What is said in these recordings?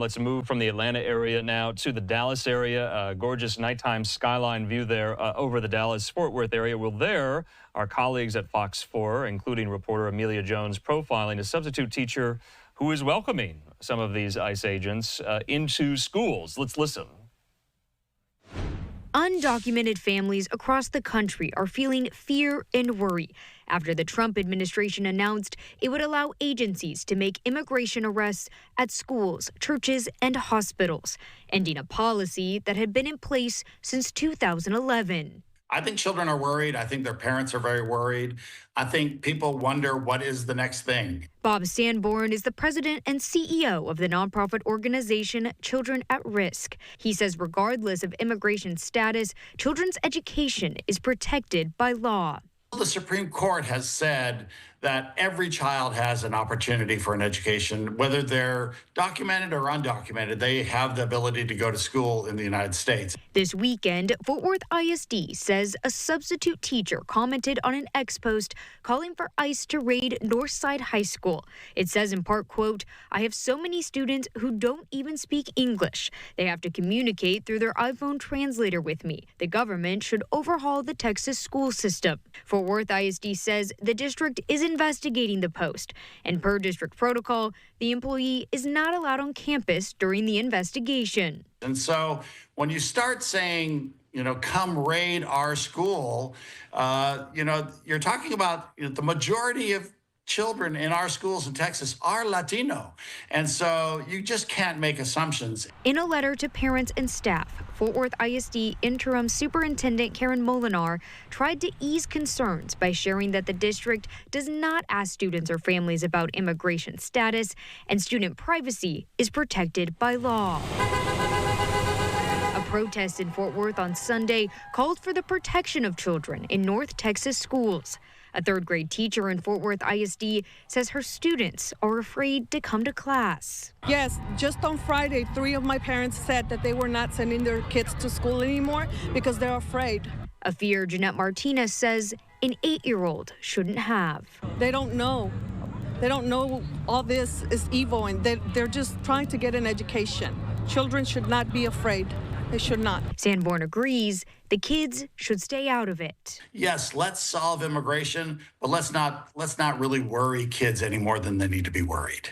Let's move from the Atlanta area now to the Dallas area. Gorgeous nighttime skyline view there over the Dallas-Fort Worth area. Well, there, our colleagues at Fox 4, including reporter Amelia Jones, profiling a substitute teacher who is welcoming some of these ICE agents into schools. Let's listen. Undocumented families across the country are feeling fear and worry after the Trump administration announced it would allow agencies to make immigration arrests at schools, churches, and hospitals, ending a policy that had been in place since 2011. I think children are worried. I think their parents are very worried. I think people wonder what is the next thing. Bob Sanborn is the president and CEO of the nonprofit organization Children at Risk. He says regardless of immigration status, children's education is protected by law. The Supreme Court has said that every child has an opportunity for an education, whether they're documented or undocumented. They have the ability to go to school in the United States. This weekend, Fort Worth ISD says a substitute teacher commented on an X post calling for ICE to raid Northside High School. It says in part, quote, "I have so many students who don't even speak English. They have to communicate through their iPhone translator with me. The government should overhaul the Texas school system." Fort Worth ISD says the district is investigating the post, and per district protocol, the employee is not allowed on campus during the investigation. And so when you start saying, come raid our school, you're talking about the majority of children in our schools in Texas are Latino. And so you just can't make assumptions. In a letter to parents and staff, Fort Worth ISD Interim Superintendent Karen Molinar tried to ease concerns by sharing that the district does not ask students or families about immigration status, and student privacy is protected by law. A protest in Fort Worth on Sunday called for the protection of children in North Texas schools. A third-grade teacher in Fort Worth ISD says her students are afraid to come to class. Yes, just on Friday, 3 of my parents said that they were not sending their kids to school anymore because they're afraid. A fear Jeanette Martinez says an 8-year-old shouldn't have. They don't know. They don't know all this is evil, and they're just trying to get an education. Children should not be afraid. They should not. Sanborn agrees the kids should stay out of it. Yes, let's solve immigration, but let's not really worry kids any more than they need to be worried.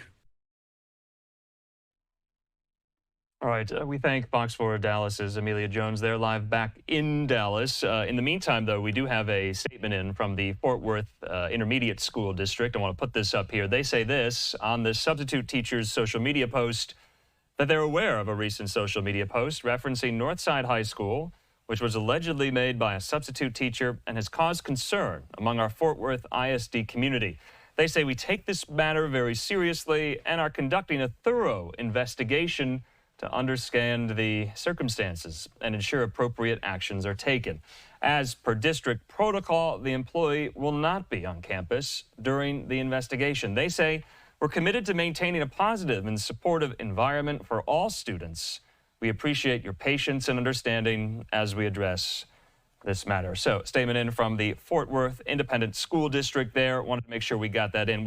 All right, we thank Fox 4 Dallas's Amelia Jones there, live back in Dallas. In the meantime, though, we do have a statement in from the Fort Worth Intermediate School District. I want to put this up here. They say this on the substitute teacher's social media post, that they're aware of a recent social media post referencing Northside High School, which was allegedly made by a substitute teacher and has caused concern among our Fort Worth ISD community. They say we take this matter very seriously and are conducting a thorough investigation to understand the circumstances and ensure appropriate actions are taken. As per district protocol, the employee will not be on campus during the investigation. They say we're committed to maintaining a positive and supportive environment for all students. We appreciate your patience and understanding as we address this matter. So, statement in from the Fort Worth Independent School District there. Wanted to make sure we got that in.